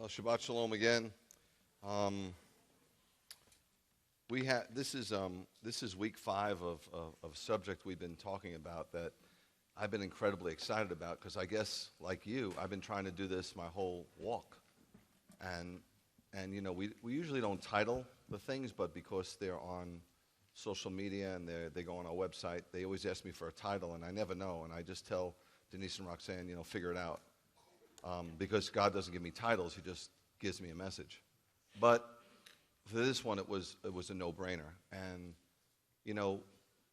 Well, Shabbat Shalom again. This is week 5 of a subject we've been talking about that I've been incredibly excited about because I guess, like you, I've been trying to do this my whole walk. And you know, we usually don't title the things, but because they're on social media and they go on our website, they always ask me for a title, and I never know. And I just tell Denise and Roxanne, figure it out. Because God doesn't give me titles, He just gives me a message. But for this one, it was a no-brainer. And,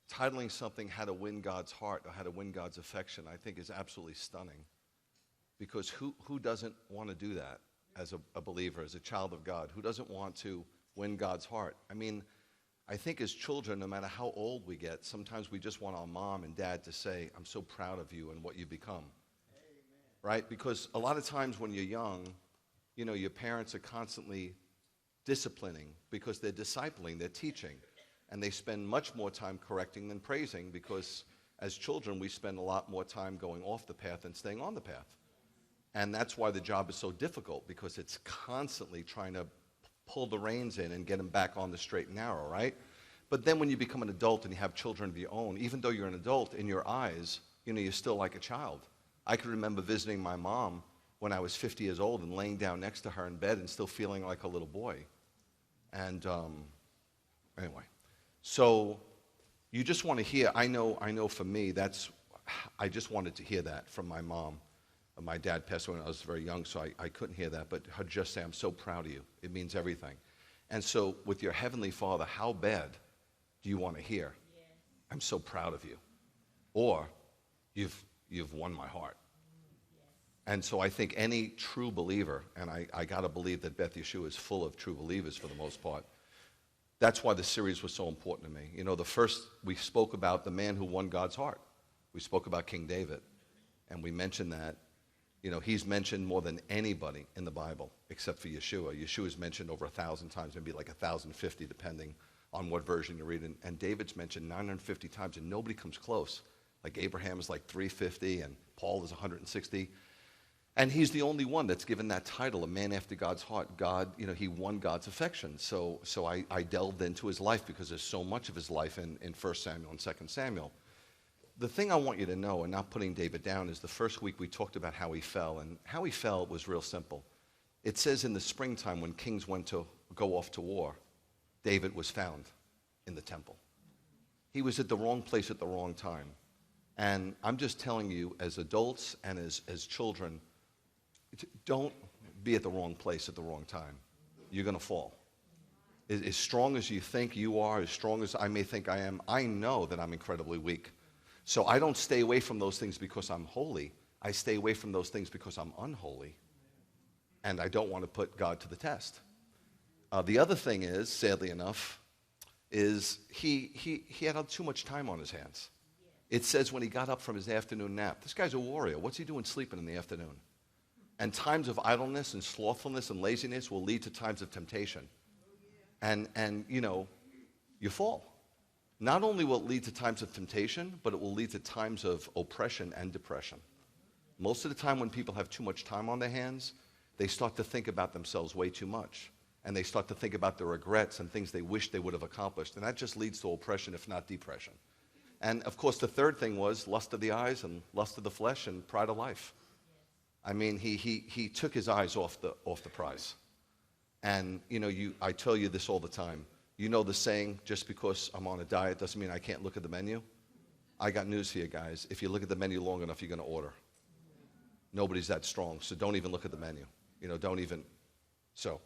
titling something How to Win God's Heart or How to Win God's Affection, I think is absolutely stunning. Because who doesn't want to do that as a believer, as a child of God? Who doesn't want to win God's heart? I mean, I think as children, no matter how old we get, sometimes we just want our mom and dad to say, I'm so proud of you and what you've become. Right? Because a lot of times when you're young, your parents are constantly disciplining because they're discipling, they're teaching. And they spend much more time correcting than praising because as children, we spend a lot more time going off the path than staying on the path. And that's why the job is so difficult, because it's constantly trying to pull the reins in and get them back on the straight and narrow, right? But then when you become an adult and you have children of your own, even though you're an adult, in your eyes, you're still like a child. I can remember visiting my mom when I was 50 years old and laying down next to her in bed and still feeling like a little boy. And anyway, so you just want to hear, I know for me, I just wanted to hear that from my mom. My dad passed away when I was very young, so I couldn't hear that, but her just say, I'm so proud of you. It means everything. And so with your Heavenly Father, how bad do you want to hear? Yeah. I'm so proud of you. Or you've won my heart. And so I think any true believer, and I got to believe that Beth Yeshua is full of true believers for the most part. That's why the series was so important to me. The first, we spoke about the man who won God's heart. We spoke about King David. And we mentioned that, he's mentioned more than anybody in the Bible, except for Yeshua. Yeshua is mentioned over 1,000 times, maybe like 1,050, depending on what version you read. And David's mentioned 950 times, and nobody comes close. Like Abraham is like 350, and Paul is 160. And he's the only one that's given that title, a man after God's heart. God, he won God's affection. So I delved into his life because there's so much of his life in 1 Samuel and 2 Samuel. The thing I want you to know, and not putting David down, is the first week we talked about how he fell. And how he fell was real simple. It says in the springtime when kings went to go off to war, David was found in the temple. He was at the wrong place at the wrong time. And I'm just telling you, as adults and as children, don't be at the wrong place at the wrong time. You're going to fall. As strong as you think you are, as strong as I may think I am, I know that I'm incredibly weak. So I don't stay away from those things because I'm holy. I stay away from those things because I'm unholy. And I don't want to put God to the test. The other thing is, sadly enough, is he had too much time on his hands. It says when he got up from his afternoon nap, this guy's a warrior. What's he doing sleeping in the afternoon? And times of idleness and slothfulness and laziness will lead to times of temptation. And you fall. Not only will it lead to times of temptation, but it will lead to times of oppression and depression. Most of the time when people have too much time on their hands, they start to think about themselves way too much. And they start to think about their regrets and things they wish they would have accomplished. And that just leads to oppression, if not depression. And, of course, the third thing was lust of the eyes and lust of the flesh and pride of life. I mean, he took his eyes off the prize. And, I tell you this all the time. You know the saying, just because I'm on a diet doesn't mean I can't look at the menu? I got news for you guys. If you look at the menu long enough, you're going to order. Nobody's that strong, so don't even look at the menu. Don't even. So,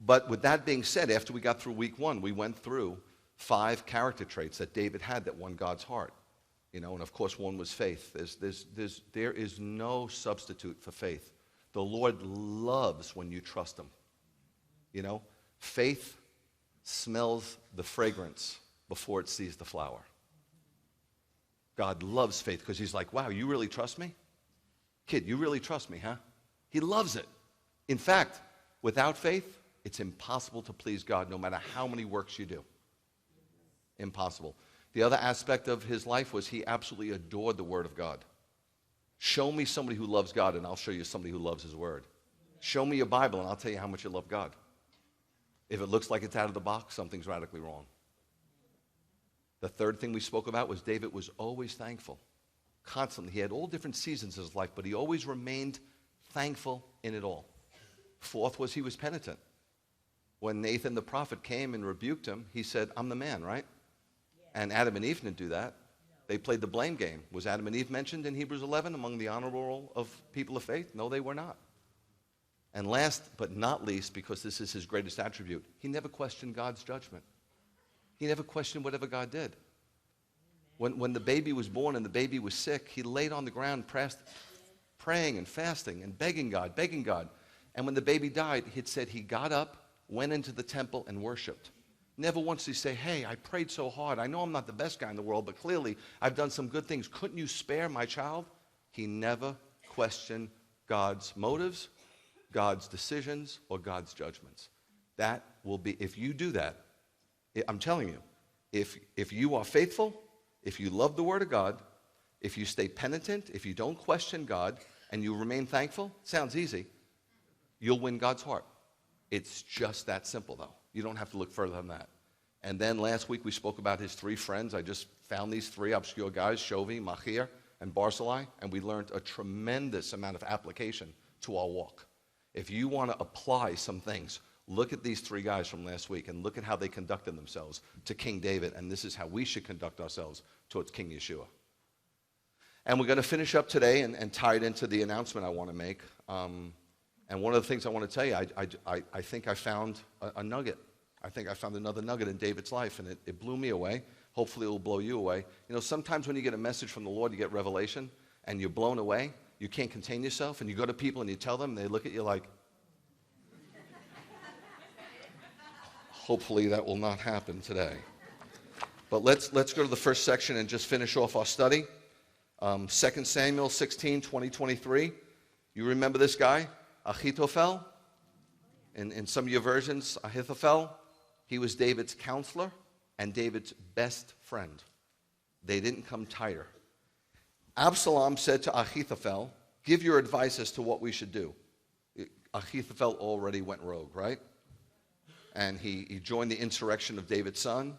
but with that being said, after we got through week 1, we went through 5 character traits that David had that won God's heart. And of course, one was faith. There is no substitute for faith. The Lord loves when you trust Him. Faith smells the fragrance before it sees the flower. God loves faith because He's like, wow, you really trust me? Kid, you really trust me, huh? He loves it. In fact, without faith, it's impossible to please God no matter how many works you do. Impossible. The other aspect of his life was he absolutely adored the Word of God. Show me somebody who loves God, and I'll show you somebody who loves His Word. Show me your Bible and I'll tell you how much you love God. If it looks like it's out of the box, something's radically wrong. The third thing we spoke about was David was always thankful. Constantly. He had all different seasons of his life, but he always remained thankful in it all. Fourth was he was penitent. When Nathan the prophet came and rebuked him, he said, I'm the man, right? Yeah. And Adam and Eve didn't do that. No. They played the blame game. Was Adam and Eve mentioned in Hebrews 11 among the honorable roll of people of faith? No, they were not. And last but not least, because this is his greatest attribute, he never questioned God's judgment. He never questioned whatever God did. When the baby was born and the baby was sick, he laid on the ground praying and fasting and begging God. And when the baby died, it said he got up, went into the temple, and worshiped. Never once did he say, hey, I prayed so hard. I know I'm not the best guy in the world, but clearly I've done some good things. Couldn't you spare my child? He never questioned God's motives, God's decisions, or God's judgments. That will be, if you do that, I'm telling you, if you are faithful, if you love the Word of God, if you stay penitent, if you don't question God, and you remain thankful, sounds easy, you'll win God's heart. It's just that simple, though. You don't have to look further than that. And then last week we spoke about his three friends. I just found these three obscure guys, Shovi, Machir, and Barzillai, and we learned a tremendous amount of application to our walk. If you want to apply some things, look at these three guys from last week and look at how they conducted themselves to King David, and this is how we should conduct ourselves towards King Yeshua. And we're going to finish up today and tie it into the announcement I want to make. And one of the things I want to tell you, I think I found a nugget. I think I found another nugget in David's life, and it blew me away. Hopefully it will blow you away. You know, sometimes when you get a message from the Lord, you get revelation, and you're blown away. You can't contain yourself, and you go to people and you tell them, and they look at you like, hopefully that will not happen today. But let's go to the first section and just finish off our study. 2 Samuel 16, 20, 23. You remember this guy? Ahithophel? In some of your versions, Ahithophel. He was David's counselor and David's best friend. They didn't come tighter. Absalom said to Ahithophel, give your advice as to what we should do. Ahithophel already went rogue, right? And he joined the insurrection of David's son.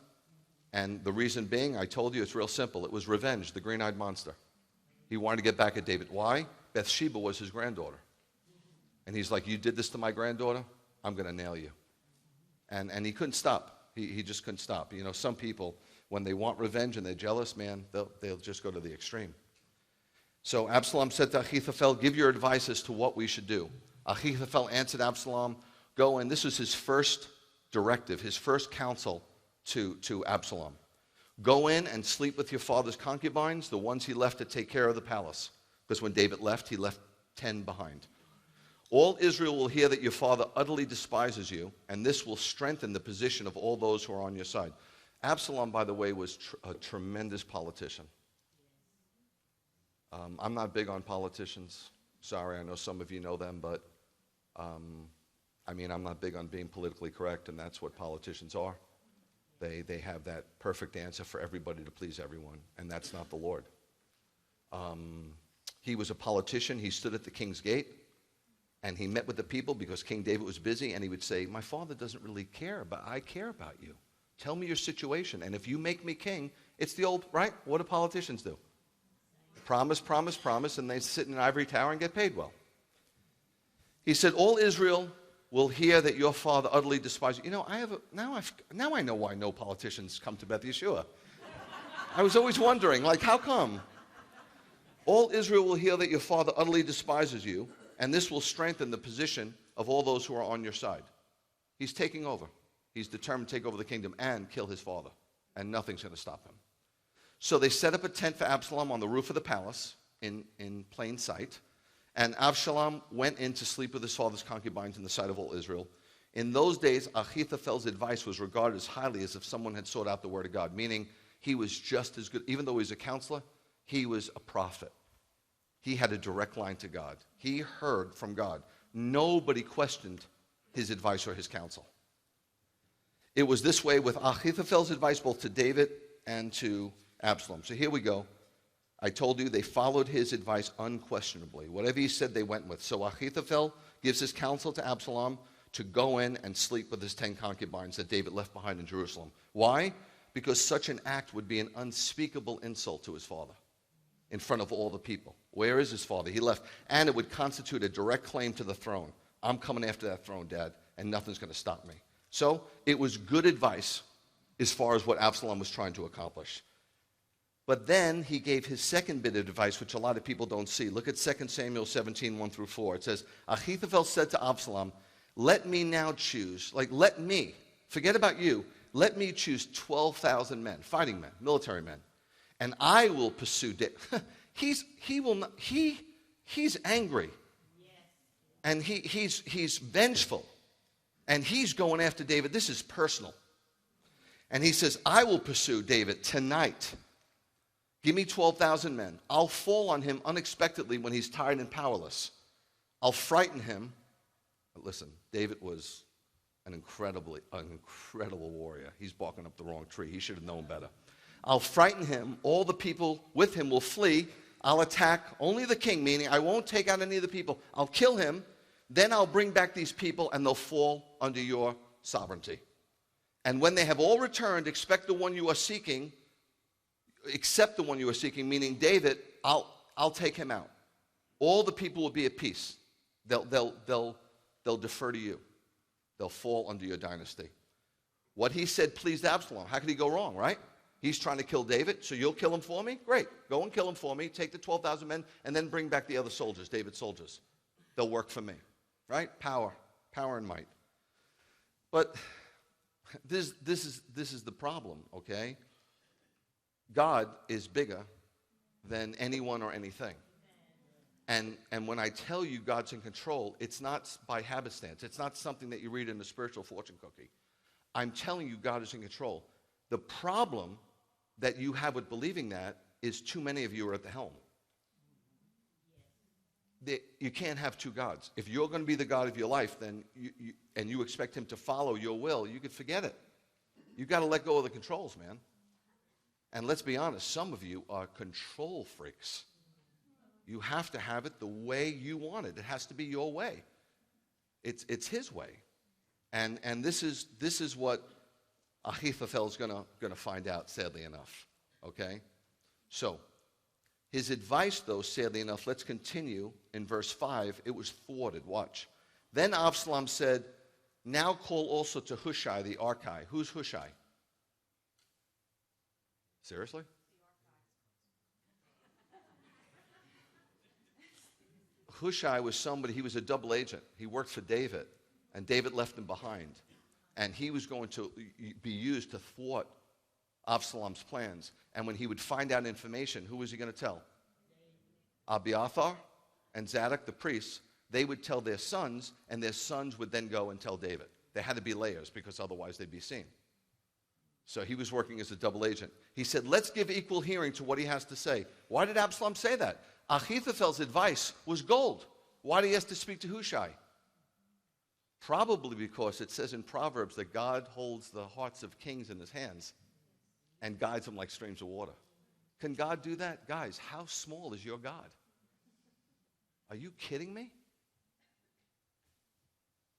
And the reason being, I told you, it's real simple. It was revenge, the green-eyed monster. He wanted to get back at David. Why? Bathsheba was his granddaughter. And he's like, you did this to my granddaughter? I'm going to nail you. And he couldn't stop. He just couldn't stop. You know, some people, when they want revenge and they're jealous, man, they'll just go to the extreme. So Absalom said to Ahithophel, give your advice as to what we should do. Ahithophel answered Absalom, go, and this was his first directive, his first counsel to Absalom. Go in and sleep with your father's concubines, the ones he left to take care of the palace. Because when David left, he left 10 behind. All Israel will hear that your father utterly despises you, and this will strengthen the position of all those who are on your side. Absalom, by the way, was a tremendous politician. I'm not big on politicians. Sorry, I know some of you know them, but I'm not big on being politically correct, and that's what politicians are. They have that perfect answer for everybody to please everyone, and that's not the Lord. He was a politician. He stood at the king's gate, and he met with the people because King David was busy, and he would say, my father doesn't really care, but I care about you. Tell me your situation, and if you make me king, it's the old, right? What do politicians do? Promise, promise, promise, and they sit in an ivory tower and get paid well. He said, all Israel will hear that your father utterly despises you. You know, now I know why no politicians come to Beth Yeshua. I was always wondering, like, how come? All Israel will hear that your father utterly despises you, and this will strengthen the position of all those who are on your side. He's taking over. He's determined to take over the kingdom and kill his father, and nothing's going to stop him. So they set up a tent for Absalom on the roof of the palace in plain sight. And Absalom went in to sleep with his father's concubines in the sight of all Israel. In those days, Ahithophel's advice was regarded as highly as if someone had sought out the word of God, meaning he was just as good. Even though he was a counselor, he was a prophet. He had a direct line to God. He heard from God. Nobody questioned his advice or his counsel. It was this way with Ahithophel's advice both to David and to Absalom. So here we go. I told you they followed his advice unquestionably. Whatever he said, they went with. So Ahithophel gives his counsel to Absalom to go in and sleep with his 10 concubines that David left behind in Jerusalem. Why? Because such an act would be an unspeakable insult to his father in front of all the people. Where is his father? He left. And it would constitute a direct claim to the throne. I'm coming after that throne, Dad, and nothing's going to stop me. So it was good advice as far as what Absalom was trying to accomplish. But then he gave his second bit of advice, which a lot of people don't see. Look at 2 Samuel 17, 1 through 4. It says, Ahithophel said to Absalom, let me now choose, let me, forget about you, let me choose 12,000 men, fighting men, military men, and I will pursue David. He's angry, and he's vengeful, and he's going after David. This is personal. And he says, I will pursue David tonight. Give me 12,000 men. I'll fall on him unexpectedly when he's tired and powerless. I'll frighten him. But listen, David was an incredible warrior. He's barking up the wrong tree. He should have known better. I'll frighten him. All the people with him will flee. I'll attack only the king, meaning I won't take out any of the people. I'll kill him. Then I'll bring back these people, and they'll fall under your sovereignty. And when they have all returned, accept the one you are seeking, meaning David, I'll take him out. All the people will be at peace. They'll defer to you. They'll fall under your dynasty. What he said pleased Absalom. How could he go wrong, right? He's trying to kill David, so you'll kill him for me? Great. Go and kill him for me. Take the 12,000 men, and then bring back the other soldiers, David's soldiers. They'll work for me, right? Power and might. But this is the problem, okay? God is bigger than anyone or anything. And when I tell you God's in control, it's not by happenstance. It's not something that you read in a spiritual fortune cookie. I'm telling you God is in control. The problem that you have with believing that is too many of you are at the helm. You can't have two gods. If you're going to be the God of your life, then you expect him to follow your will, you could forget it. You've got to let go of the controls, man. And let's be honest, some of you are control freaks. You have to have it the way you want it. It has to be your way. It's his way. And this is what Ahithophel's gonna find out, sadly enough. Okay? So, his advice, though, sadly enough, let's continue in verse 5. It was thwarted. Watch. Then Absalom said, now call also to Hushai the Archite. Who's Hushai? Seriously? Hushai was somebody, he was a double agent. He worked for David, and David left him behind. And he was going to be used to thwart Absalom's plans. And when he would find out information, who was he going to tell? Abiathar and Zadok, the priests. They would tell their sons, and their sons would then go and tell David. There had to be layers, because otherwise they'd be seen. So he was working as a double agent. He said, let's give equal hearing to what he has to say. Why did Absalom say that? Ahithophel's advice was gold. Why did he have to speak to Hushai? Probably because it says in Proverbs that God holds the hearts of kings in his hands and guides them like streams of water. Can God do that? Guys, how small is your God? Are you kidding me?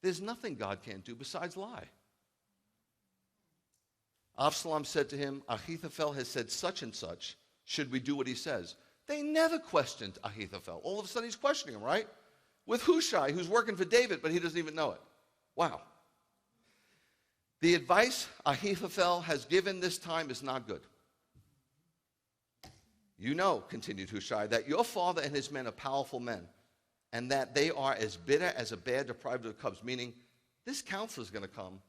There's nothing God can't do besides lie. Absalom said to him, Ahithophel has said such and such. Should we do what he says? They never questioned Ahithophel. All of a sudden he's questioning him, right? With Hushai, who's working for David, but he doesn't even know it. Wow. The advice Ahithophel has given this time is not good. You know, continued Hushai, that your father and his men are powerful men, and that they are as bitter as a bear deprived of cubs, meaning this counselor's going to come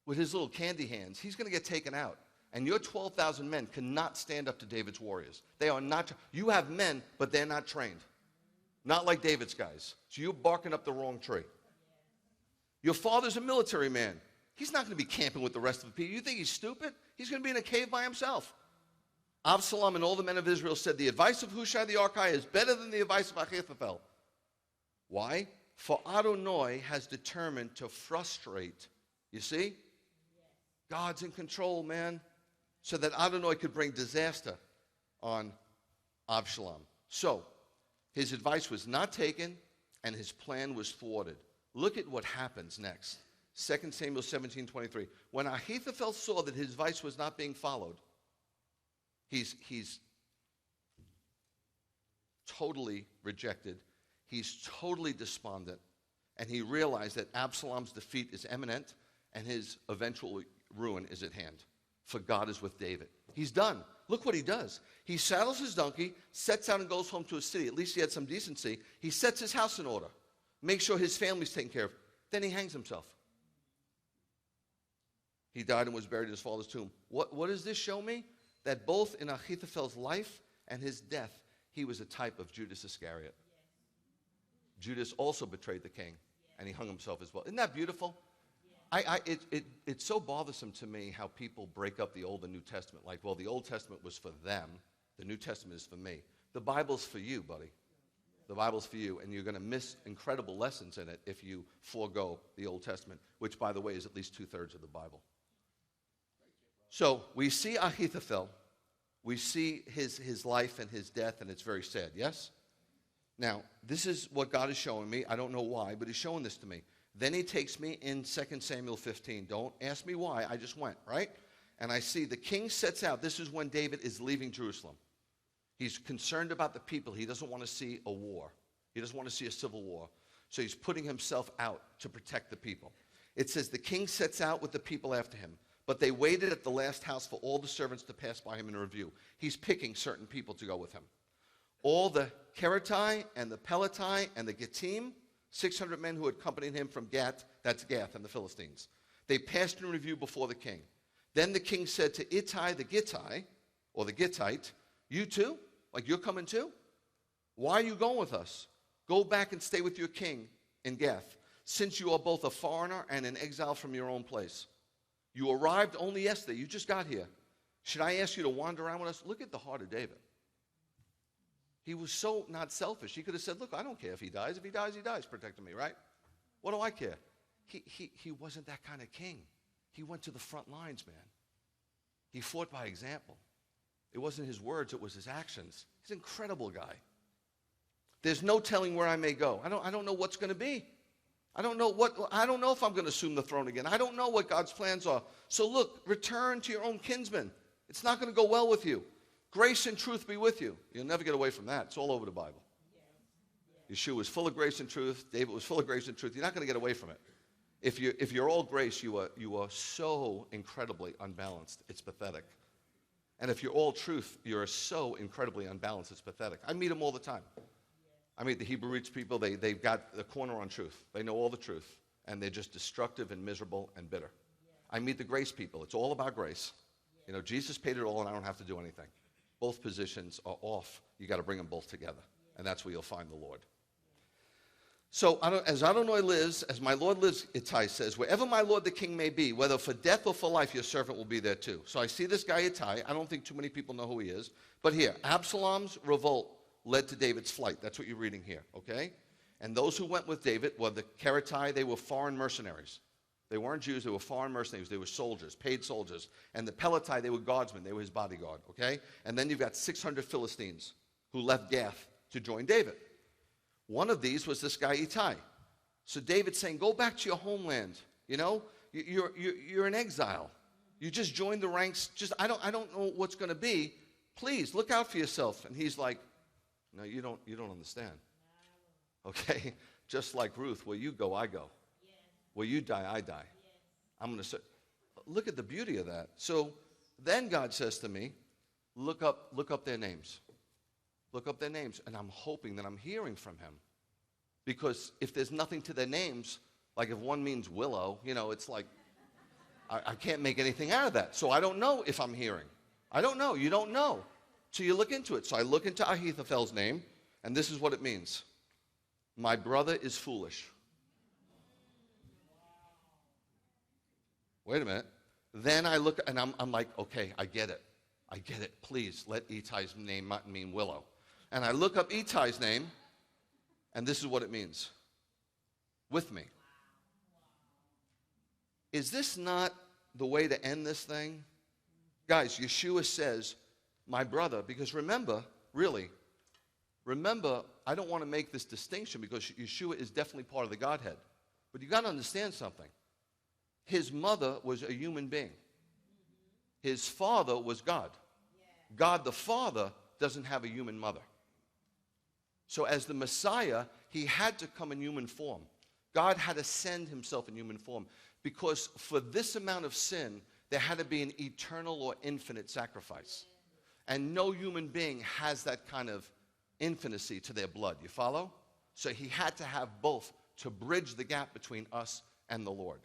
with his little candy hands. He's going to get taken out. And your 12,000 men cannot stand up to David's warriors. They are not. You have men, but they're not trained. Not like David's guys. So you're barking up the wrong tree. Your father's a military man. He's not going to be camping with the rest of the people. You think he's stupid? He's going to be in a cave by himself. Absalom and all the men of Israel said, the advice of Hushai the Archite is better than the advice of Ahithophel. Why? For Adonai has determined to frustrate. You see? God's in control, man. So that Adonai could bring disaster on Absalom. So, his advice was not taken, and his plan was thwarted. Look at what happens next. 2 Samuel 17:23. When Ahithophel saw that his advice was not being followed, he's totally rejected. He's totally despondent. And he realized that Absalom's defeat is imminent and his eventual ruin is at hand. For God is with David. He's done. Look what he does. He saddles his donkey, sets out and goes home to his city. At least he had some decency. He sets his house in order. Makes sure his family's taken care of. Then he hangs himself. He died and was buried in his father's tomb. What does this show me? That both in Ahithophel's life and his death, he was a type of Judas Iscariot. Yes. Judas also betrayed the king, and he hung himself as well. Isn't that beautiful? Yes. It's so bothersome to me how people break up the Old and New Testament. Like, well, the Old Testament was for them. The New Testament is for me. The Bible's for you, buddy. The Bible's for you, and you're going to miss incredible lessons in it if you forego the Old Testament, which, by the way, is at least 2/3 of the Bible. So we see Ahithophel. We see his life and his death, and it's very sad, yes? Now, this is what God is showing me. I don't know why, but he's showing this to me. Then he takes me in 2 Samuel 15. Don't ask me why. I just went, right? And I see the king sets out. This is when David is leaving Jerusalem. He's concerned about the people. He doesn't want to see a war. He doesn't want to see a civil war. So he's putting himself out to protect the people. It says the king sets out with the people after him. But they waited at the last house for all the servants to pass by him in review. He's picking certain people to go with him. All the Keretai and the Peletai and the Gittim, 600 men who had accompanied him from Gath, that's Gath and the Philistines. They passed in review before the king. Then the king said to Ittai the Gittite, or the Gittite, you too? Like you're coming too? Why are you going with us? Go back and stay with your king in Gath, since you are both a foreigner and an exile from your own place. You arrived only yesterday. You just got here. Should I ask you to wander around with us? Look at the heart of David. He was so not selfish. He could have said, look, I don't care if he dies. If he dies, he dies. Protecting me, right? What do I care? He wasn't that kind of king. He went to the front lines, man. He fought by example. It wasn't his words. It was his actions. He's an incredible guy. There's no telling where I may go. I don't know what's going to be. I don't know if I'm going to assume the throne again. I don't know what God's plans are. So look, return to your own kinsmen. It's not going to go well with you. Grace and truth be with you. You'll never get away from that. It's all over the Bible. Yeshua was full of grace and truth. David was full of grace and truth. You're not going to get away from it. If you're all grace, you are so incredibly unbalanced. It's pathetic. And if you're all truth, you're so incredibly unbalanced. It's pathetic. I meet them all the time. I mean, the Hebrew roots people, they've got the corner on truth. They know all the truth, and they're just destructive and miserable and bitter. I meet the grace people. It's all about grace. You know, Jesus paid it all, and I don't have to do anything. Both positions are off. You got to bring them both together, and that's where you'll find the Lord. So, as Adonai lives, as my Lord lives, Ittai says, wherever my Lord the king may be, whether for death or for life, your servant will be there too. So I see this guy Ittai. I don't think too many people know who he is. But here, Absalom's revolt led to David's flight. That's what you're reading here, okay? And those who went with David were the Keretai. They were foreign mercenaries. They weren't Jews. They were foreign mercenaries. They were soldiers, paid soldiers. And the Peletai, they were guardsmen. They were his bodyguard, okay? And then you've got 600 Philistines who left Gath to join David. One of these was this guy Ittai. So David's saying, go back to your homeland. You know, you're in exile. You just joined the ranks. I don't know what's going to be. Please look out for yourself. And he's like, no, you don't understand. Okay? Just like Ruth, where you go, I go. Yes. Where you die, I die. Yes. I'm going to say, look at the beauty of that. So then God says to me, look up their names. Look up their names. And I'm hoping that I'm hearing from him. Because if there's nothing to their names, like if one means willow, you know, it's like, I can't make anything out of that. So I don't know if I'm hearing. I don't know. You don't know. So you look into it. So I look into Ahithophel's name, and this is what it means. My brother is foolish. Wait a minute. Then I look, and I'm like, okay, I get it. I get it. Please, let Ittai's name not mean willow. And I look up Ittai's name, and this is what it means. With me. Is this not the way to end this thing? Guys, Yeshua says, my brother, because remember, Remember, I don't want to make this distinction because Yeshua is definitely part of the Godhead. But you got to understand something. His mother was a human being. His father was God. God the Father doesn't have a human mother. So as the Messiah, he had to come in human form. God had to send himself in human form because for this amount of sin, there had to be an eternal or infinite sacrifice. And no human being has that kind of infinity to their blood. You follow? So he had to have both to bridge the gap between us and the Lord.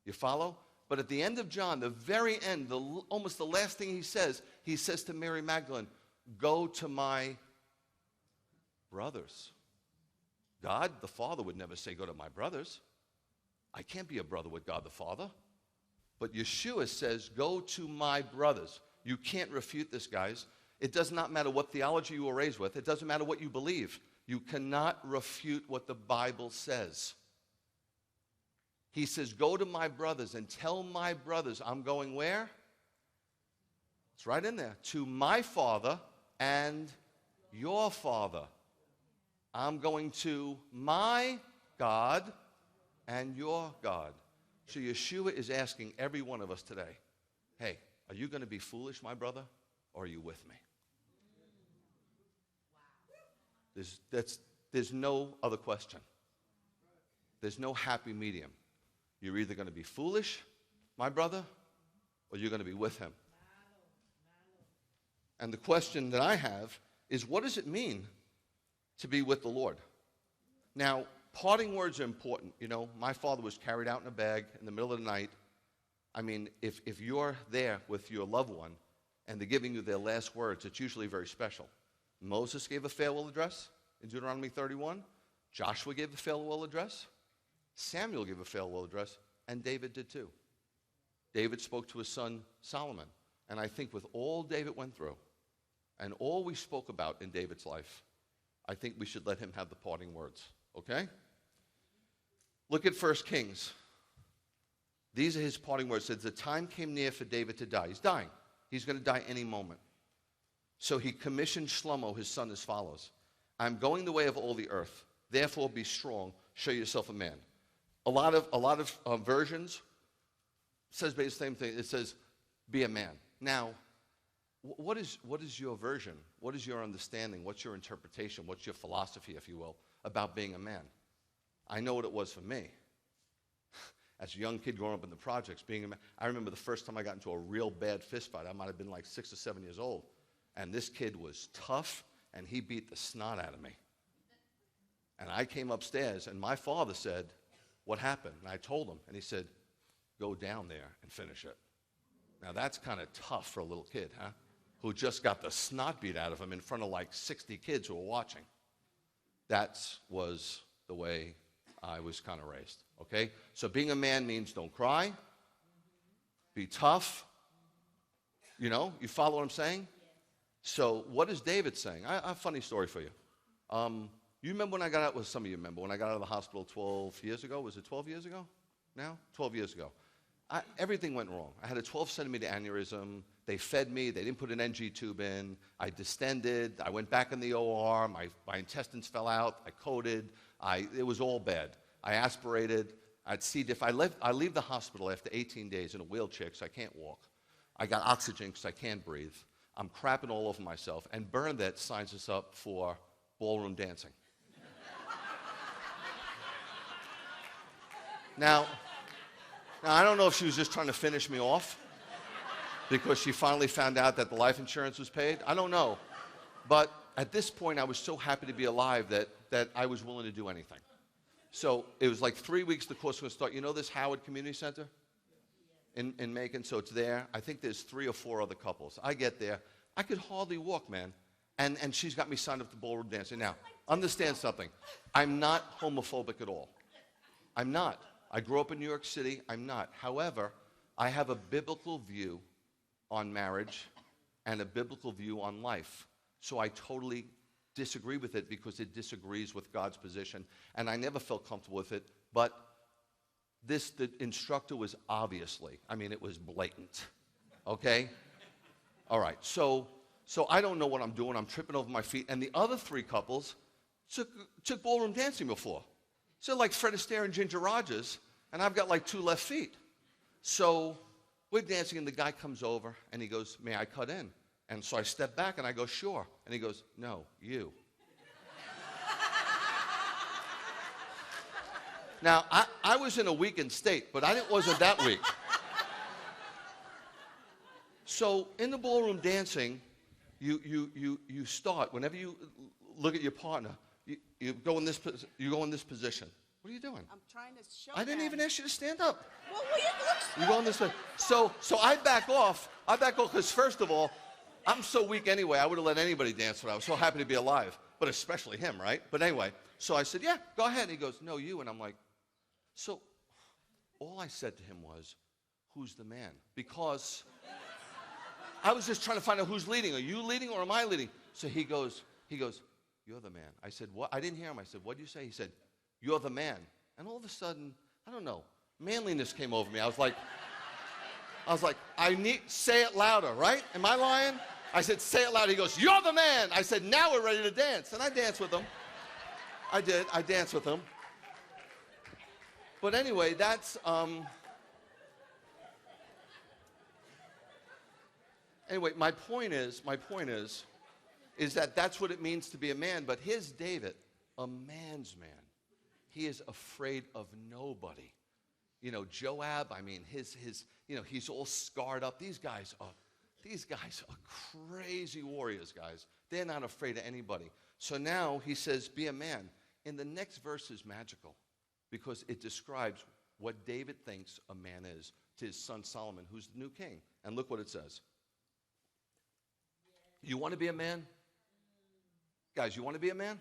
You follow? But at the end of John, the very end, almost the last thing he says to Mary Magdalene, go to my brothers. God the Father would never say, go to my brothers. I can't be a brother with God the Father. But Yeshua says, go to my brothers. You can't refute this, guys. It does not matter what theology you were raised with. It doesn't matter what you believe. You cannot refute what the Bible says. He says, go to my brothers and tell my brothers I'm going where? It's right in there. To my Father and your Father. I'm going to my God and your God. So Yeshua is asking every one of us today, hey, are you going to be foolish, my brother, or are you with me? There's no other question. There's no happy medium. You're either going to be foolish, my brother, or you're going to be with him. And the question that I have is, what does it mean to be with the Lord? Now, parting words are important. You know, my father was carried out in a bag in the middle of the night. I mean, if you're there with your loved one and they're giving you their last words, it's usually very special. Moses gave a farewell address in Deuteronomy 31. Joshua gave the farewell address. Samuel gave a farewell address, and David did too. David spoke to his son Solomon. And I think with all David went through and all we spoke about in David's life, I think we should let him have the parting words, okay? Look at 1 Kings. These are his parting words. It says, the time came near for David to die. He's dying. He's going to die any moment. So he commissioned Shlomo, his son, as follows. I'm going the way of all the earth. Therefore be strong. Show yourself a man. A lot of versions says basically the same thing. It says, be a man. Now, what is your version? What is your understanding? What's your interpretation? What's your philosophy, if you will, about being a man? I know what it was for me. As a young kid growing up in the projects, being a man, I remember the first time I got into a real bad fist fight. I might have been like 6 or 7 years old. And this kid was tough, and he beat the snot out of me. And I came upstairs, and my father said, what happened? And I told him, and he said, go down there and finish it. Now, that's kind of tough for a little kid, huh? Who just got the snot beat out of him in front of like 60 kids who were watching. That was the way I was kind of raised, okay? So being a man means don't cry, be tough. You know, you follow what I'm saying? So what is David saying? I have a funny story for you. You remember when I got out, well, some of you remember, when I got out of the hospital 12 years ago? Was it 12 years ago now? 12 years ago. Everything went wrong. I had a 12-centimeter aneurysm. They fed me. They didn't put an NG tube in. I distended. I went back in the OR. My intestines fell out. I coded. It was all bad. I aspirated. I'd C. diff. I leave the hospital after 18 days in a wheelchair because I can't walk. I got oxygen because I can't breathe. I'm crapping all over myself. And Bernadette signs us up for ballroom dancing. Now, I don't know if she was just trying to finish me off because she finally found out that the life insurance was paid. I don't know. But at this point, I was so happy to be alive that I was willing to do anything. So it was like 3 weeks the course was going to start. You know this Howard Community Center in Macon? So it's there. I think there's 3 or 4 other couples. I get there. I could hardly walk, man. And she's got me signed up to ballroom dancing. Now, understand something. I'm not homophobic at all. I'm not. I grew up in New York City. I'm not. However, I have a biblical view on marriage and a biblical view on life. So I totally disagree with it because it disagrees with God's position. And I never felt comfortable with it. But the instructor was obviously, I mean, it was blatant. Okay? All right. So So I don't know what I'm doing. I'm tripping over my feet. And the other three couples took ballroom dancing before. So like Fred Astaire and Ginger Rogers, and I've got like 2 left feet. So we're dancing, and the guy comes over, and he goes, may I cut in? And so I step back, and I go, sure. And he goes, no, you. Now, I was in a weakened state, but wasn't that weak. So in the ballroom dancing, you start, whenever you look at your partner, you go in this position. What are you doing? I'm trying to show I didn't even ask you to stand up. Well, You go in this way. So I back off. Because first of all, I'm so weak anyway, I would have let anybody dance when I was so happy to be alive. But especially him, right? But anyway, so I said, yeah, go ahead. And he goes, no, you. And I'm like, so all I said to him was, who's the man? Because I was just trying to find out who's leading. Are you leading or am I leading? So he goes, you're the man. I said, what? I didn't hear him. I said, what did you say? He said, you're the man. And all of a sudden, I don't know, manliness came over me. I was like, say it louder, right? Am I lying? I said, say it louder. He goes, you're the man. I said, now we're ready to dance. And I danced with him. I did. I danced with him. But anyway, that's, anyway, my point is that that's what it means to be a man. But here's David, a man's man. He is afraid of nobody. You know, Joab, I mean, he's all scarred up. These guys are crazy warriors, guys. They're not afraid of anybody. So now he says, be a man. And the next verse is magical because it describes what David thinks a man is to his son Solomon, who's the new king. And look what it says. You want to be a man? Guys, you want to be a man?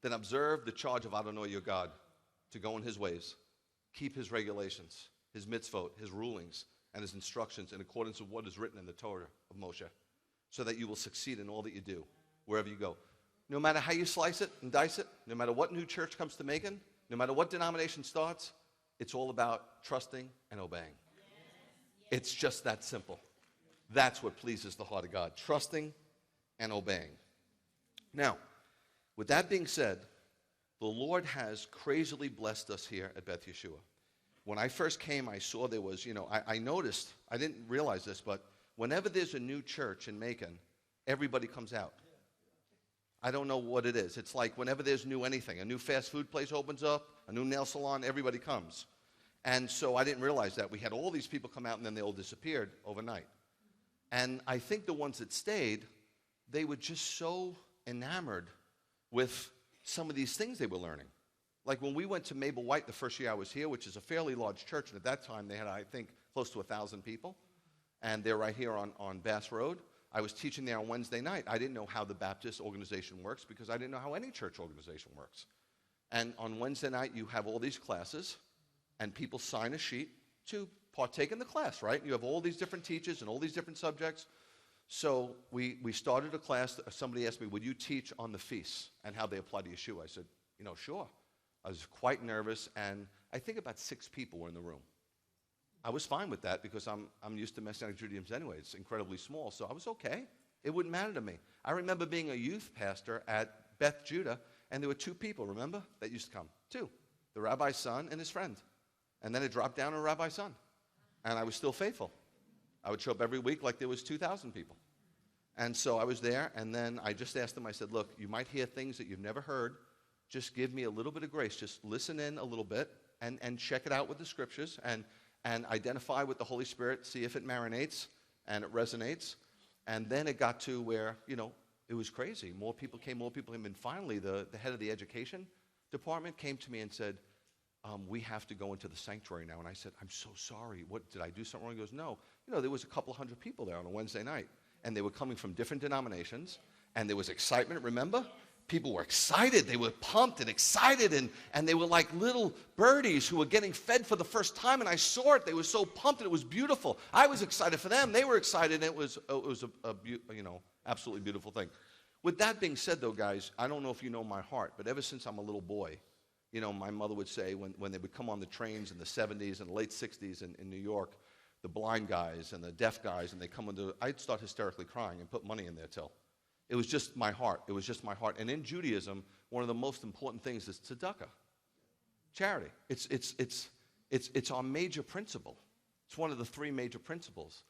Then observe the charge of Adonai your God, to go in his ways, keep his regulations, his mitzvot, his rulings, and his instructions in accordance with what is written in the Torah of Moshe, so that you will succeed in all that you do, wherever you go. No matter how you slice it and dice it, no matter what new church comes to Macon, no matter what denomination starts, it's all about trusting and obeying. It's just that simple. That's what pleases the heart of God, trusting and obeying. Now, with that being said, the Lord has crazily blessed us here at Beth Yeshua. When I first came, I saw there was, I noticed, I didn't realize this, but whenever there's a new church in Macon, everybody comes out. I don't know what it is. It's like whenever there's new anything, a new fast food place opens up, a new nail salon, everybody comes. And so I didn't realize that. We had all these people come out, and then they all disappeared overnight. And I think the ones that stayed, they were just so enamored with some of these things they were learning. Like when we went to Mabel White the first year I was here, which is a fairly large church, and at that time they had, I think, close to 1,000 people, and they're right here on Bass Road. I was teaching there on Wednesday night. I didn't know how the Baptist organization works because I didn't know how any church organization works. And on Wednesday night you have all these classes, and people sign a sheet to partake in the class, right? You have all these different teachers and all these different subjects. So we started a class. Somebody asked me, would you teach on the feasts and how they apply to Yeshua? I said, sure. I was quite nervous, and I think about 6 people were in the room. I was fine with that because I'm used to Messianic Judaism anyway. It's incredibly small, so I was okay. It wouldn't matter to me. I remember being a youth pastor at Beth Judah, and there were 2 people, remember, that used to come. 2, the rabbi's son and his friend. And then it dropped down to a rabbi's son, and I was still faithful. I would show up every week like there was 2,000 people. And so I was there, and then I just asked them, I said, look, you might hear things that you've never heard. Just give me a little bit of grace. Just listen in a little bit and check it out with the scriptures and identify with the Holy Spirit, see if it marinates and it resonates. And then it got to where, it was crazy. More people came. And finally, the head of the education department came to me and said, we have to go into the sanctuary now. And I said, I'm so sorry. What, did I do something wrong? He goes, no. There was a couple hundred people there on a Wednesday night. And they were coming from different denominations. And there was excitement, remember? People were excited. They were pumped and excited. And they were like little birdies who were getting fed for the first time. And I saw it. They were so pumped. And it was beautiful. I was excited for them. They were excited. And it was absolutely beautiful thing. With that being said, though, guys, I don't know if you know my heart, but ever since I'm a little boy, my mother would say when they would come on the trains in the 70s and the late 60s in New York, the blind guys and the deaf guys, and they come into, I'd start hysterically crying and put money in their till. It was just my heart. It was just my heart. And in Judaism, one of the most important things is tzedakah, charity. It's our major principle. It's one of the 3 major principles.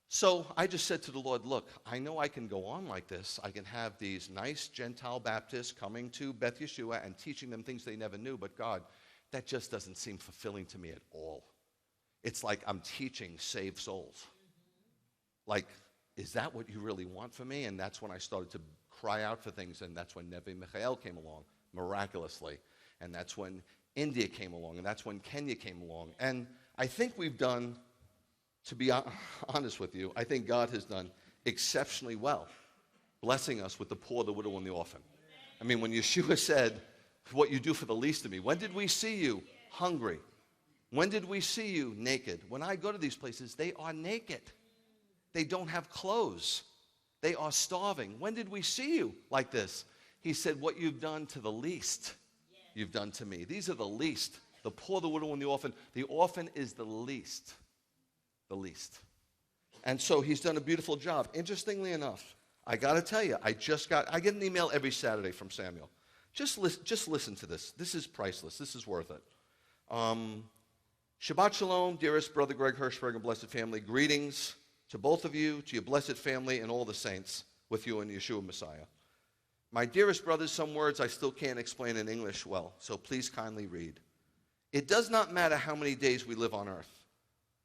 So I just said to the Lord, look, I know I can go on like this. I can have these nice Gentile Baptists coming to Beth Yeshua and teaching them things they never knew, but God, that just doesn't seem fulfilling to me at all. It's like I'm teaching saved souls. Like, is that what you really want for me? And that's when I started to cry out for things, and that's when Nevi Michael came along, miraculously. And that's when India came along, and that's when Kenya came along. And I think we've done, to be honest with you, I think God has done exceptionally well, blessing us with the poor, the widow, and the orphan. I mean, when Yeshua said, what you do for the least of me, when did we see you hungry? When did we see you naked? When I go to these places, they are naked. They don't have clothes. They are starving. When did we see you like this? He said, what you've done to the least, you've done to me. These are the least. The poor, the widow, and the orphan. The orphan is the least. The least. And so he's done a beautiful job. Interestingly enough, I got to tell you, I get an email every Saturday from Samuel. Just listen to this. This is priceless. This is worth it. Shabbat Shalom, dearest brother Greg Hershberg and blessed family. Greetings to both of you, to your blessed family, and all the saints with you in Yeshua Messiah. My dearest brothers, some words I still can't explain in English well, so please kindly read. It does not matter how many days we live on earth.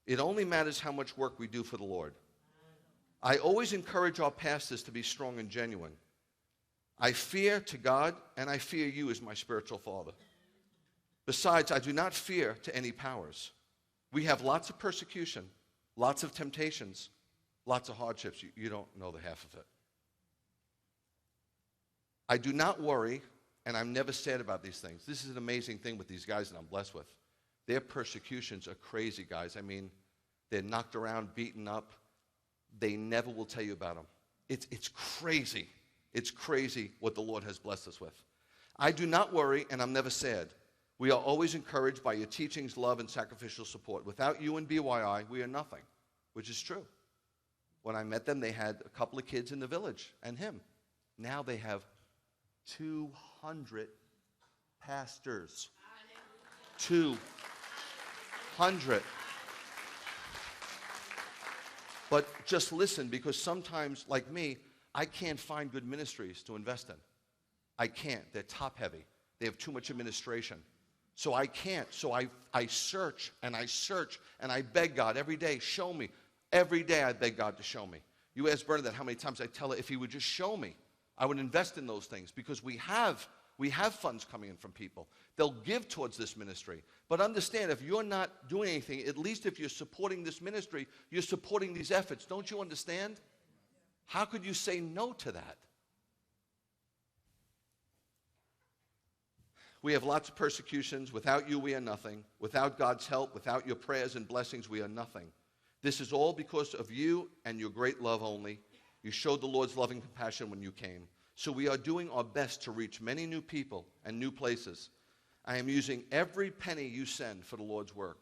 It only matters how much work we do for the Lord. I always encourage our pastors to be strong and genuine. I fear to God, and I fear you as my spiritual father. Besides, I do not fear to any powers. We have lots of persecution, lots of temptations, lots of hardships. You don't know the half of it. I do not worry, and I'm never sad about these things. This is an amazing thing with these guys that I'm blessed with. Their persecutions are crazy, guys. I mean, they're knocked around, beaten up. They never will tell you about them. It's crazy. It's crazy what the Lord has blessed us with. I do not worry, and I'm never sad. We are always encouraged by your teachings, love, and sacrificial support. Without you and BYI, we are nothing, which is true. When I met them, they had a couple of kids in the village and him. Now they have 200 pastors. 200. But just listen, because sometimes, like me, I can't find good ministries to invest in. I can't. They're top-heavy. They have too much administration. So I can't. So I search, and I search, and I beg God every day, show me. Every day I beg God to show me. You ask Bernadette how many times I tell her if he would just show me, I would invest in those things, because we have funds coming in from people. They'll give towards this ministry. But understand, if you're not doing anything, at least if you're supporting this ministry, you're supporting these efforts. Don't you understand? How could you say no to that? We have lots of persecutions. Without you, we are nothing. Without God's help, without your prayers and blessings, we are nothing. This is all because of you and your great love only. You showed the Lord's loving compassion when you came. So we are doing our best to reach many new people and new places. I am using every penny you send for the Lord's work.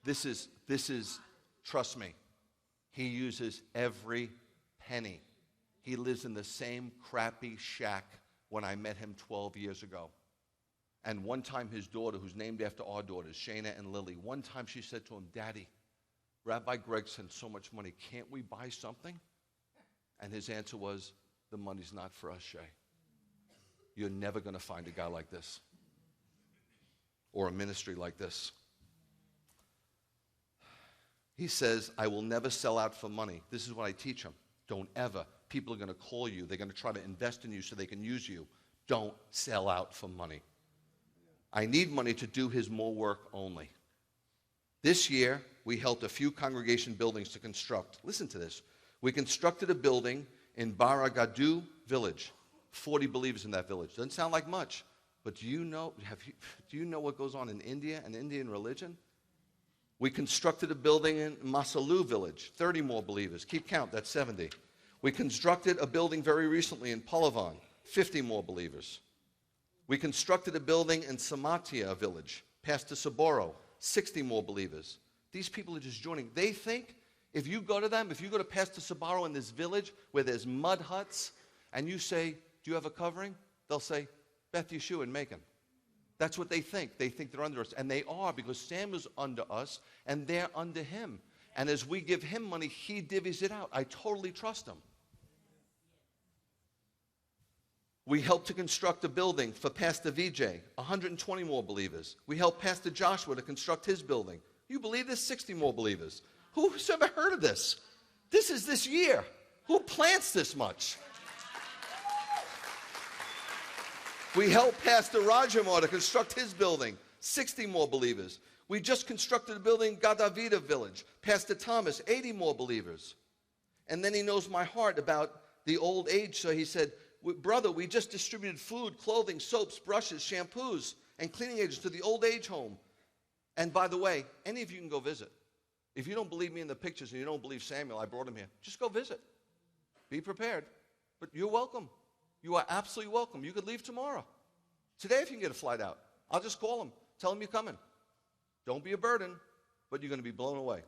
This is, trust me, he uses every penny. He lives in the same crappy shack when I met him 12 years ago. And one time his daughter, who's named after our daughters, Shana and Lily, one time she said to him, Daddy, Rabbi Greg sent so much money, can't we buy something? And his answer was, the money's not for us, Shay. You're never going to find a guy like this or a ministry like this. He says, I will never sell out for money. This is what I teach him. Don't ever. People are going to call you. They're going to try to invest in you so they can use you. Don't sell out for money. I need money to do his more work only. This year, we helped a few congregation buildings to construct. Listen to this. We constructed a building in Baragadu village. 40 believers in that village. Doesn't sound like much, but do you know what goes on in India and Indian religion? We constructed a building in Masalu village. 30 more believers. Keep count, that's 70. We constructed a building very recently in Palavan. 50 more believers. We constructed a building in Samatia village, Pastor Saboro. 60 more believers. These people are just joining. They think if you go to them, if you go to Pastor Sabaro in this village where there's mud huts, and you say, do you have a covering? They'll say, Beth Yeshua in Macon. That's what they think. They think they're under us. And they are, because Samuel's under us, and they're under him. And as we give him money, he divvies it out. I totally trust him. We helped to construct a building for Pastor VJ, 120 more believers. We helped Pastor Joshua to construct his building. You believe this? 60 more believers. Who's ever heard of this? This is this year. Who plants this much? We helped Pastor Rajamar to construct his building, 60 more believers. We just constructed a building, Gadavita Village. Pastor Thomas, 80 more believers. And then he knows my heart about the old age, so he said, brother, we just distributed food, clothing, soaps, brushes, shampoos, and cleaning agents to the old age home. And by the way, any of you can go visit. If you don't believe me in the pictures and you don't believe Samuel, I brought him here, just go visit. Be prepared. But you're welcome. You are absolutely welcome. You could leave tomorrow. Today, if you can get a flight out, I'll just call him. Tell him you're coming. Don't be a burden, but you're going to be blown away.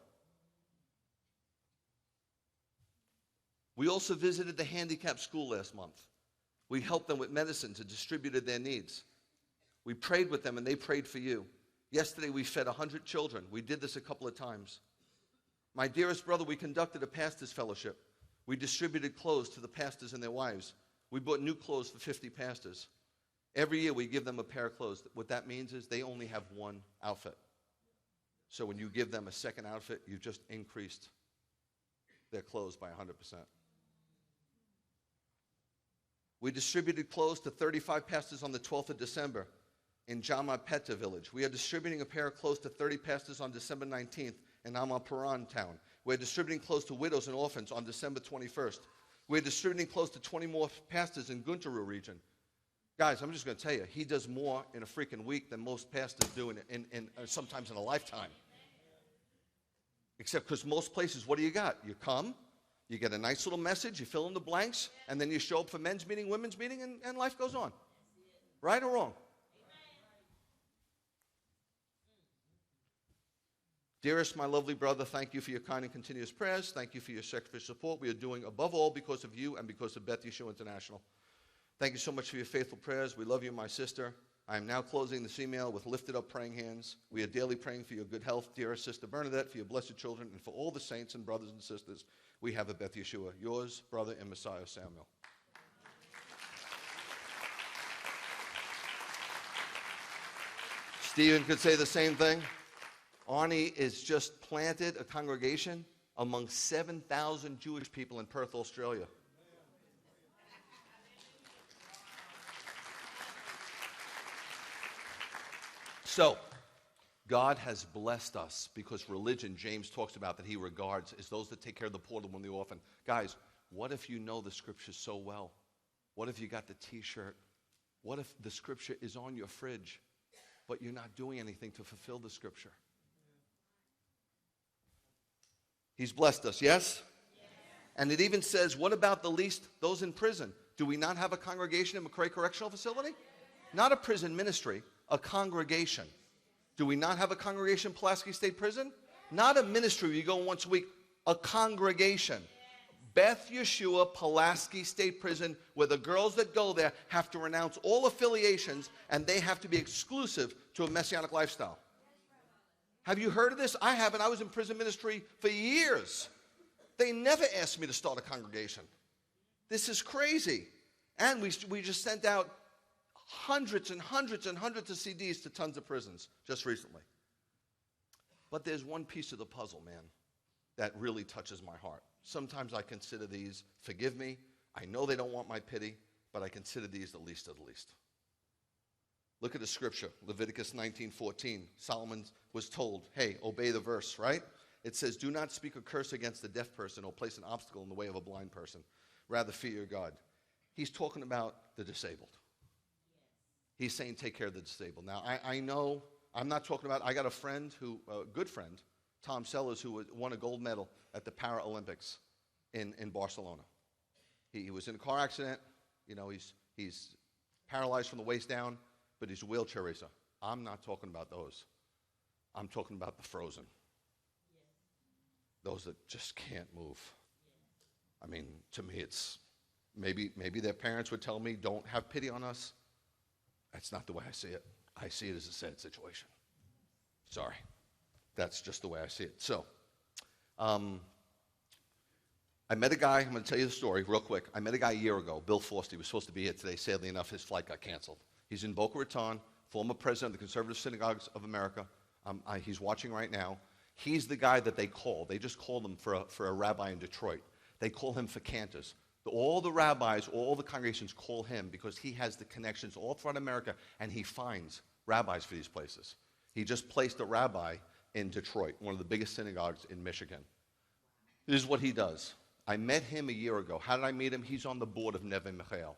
We also visited the handicapped school last month. We helped them with medicines and distributed their needs. We prayed with them, and they prayed for you. Yesterday, we fed 100 children. We did this a couple of times. My dearest brother, we conducted a pastor's fellowship. We distributed clothes to the pastors and their wives. We bought new clothes for 50 pastors. Every year, we give them a pair of clothes. What that means is they only have one outfit. So when you give them a second outfit, you've just increased their clothes by 100%. We distributed clothes to 35 pastors on the 12th of December in Jamapeta village. We are distributing a pair of clothes to 30 pastors on December 19th in Amaparan town. We're distributing clothes to widows and orphans on December 21st. We're distributing clothes to 20 more pastors in Guntaru region. Guys, I'm just going to tell you, he does more in a freaking week than most pastors do in sometimes in a lifetime. Except because most places, what do you got? You come, you get a nice little message, you fill in the blanks, and then you show up for men's meeting, women's meeting, and life goes on. Right or wrong? Dearest, my lovely brother, thank you for your kind and continuous prayers. Thank you for your sacrificial support. We are doing above all because of you and because of Beth Yeshua International. Thank you so much for your faithful prayers. We love you, my sister. I am now closing this email with lifted up praying hands. We are daily praying for your good health, dearest sister Bernadette, for your blessed children, and for all the saints and brothers and sisters we have at Beth Yeshua. Yours, brother and Messiah Samuel. Stephen could say the same thing. Arnie is just planted a congregation among 7,000 Jewish people in Perth, Australia. So, God has blessed us because religion, James talks about, that he regards as those that take care of the poor, the woman, the orphan. Guys, what if you know the scriptures so well? What if you got the t-shirt? What if the scripture is on your fridge, but you're not doing anything to fulfill the scripture? He's blessed us, yes? And it even says, what about the least, those in prison? Do we not have a congregation in McRae Correctional Facility? Not a prison ministry, a congregation. Do we not have a congregation in Pulaski State Prison? Not a ministry where you go once a week, a congregation. Beth Yeshua Pulaski State Prison, where the girls that go there have to renounce all affiliations and they have to be exclusive to a messianic lifestyle. Have you heard of this? I haven't. I was in prison ministry for years. They never asked me to start a congregation. This is crazy. And we just sent out hundreds and hundreds and hundreds of CDs to tons of prisons just recently. But there's one piece of the puzzle, man, that really touches my heart. Sometimes I consider these, forgive me, I know they don't want my pity, but I consider these the least of the least. Look at the scripture, Leviticus 19:14. Solomon was told, hey, obey the verse, right? It says, do not speak a curse against a deaf person or place an obstacle in the way of a blind person. Rather, fear your God. He's talking about the disabled. He's saying take care of the disabled. Now, I know, I'm not talking about, I got a friend who, a good friend, Tom Sellers, who won a gold medal at the Paralympics in Barcelona. He was in a car accident. You know, he's paralyzed from the waist down, but he's a wheelchair racer. I'm not talking about those. I'm talking about the frozen. those that just can't move. I mean, to me, it's maybe their parents would tell me, don't have pity on us. That's not the way I see it. I see it as a sad situation. Sorry. That's just the way I see it. So, I met a guy, I'm going to tell you the story real quick. I met a guy a year ago, Bill Forster. He was supposed to be here today. Sadly enough, his flight got canceled. He's in Boca Raton, former president of the Conservative Synagogues of America. He's watching right now. He's the guy that they call. They just called him for a rabbi in Detroit. They call him for cantors. All the rabbis, all the congregations call him because he has the connections all throughout America, and he finds rabbis for these places. He just placed a rabbi in Detroit, one of the biggest synagogues in Michigan. This is what he does. I met him a year ago. How did I meet him? He's on the board of Neve Michael.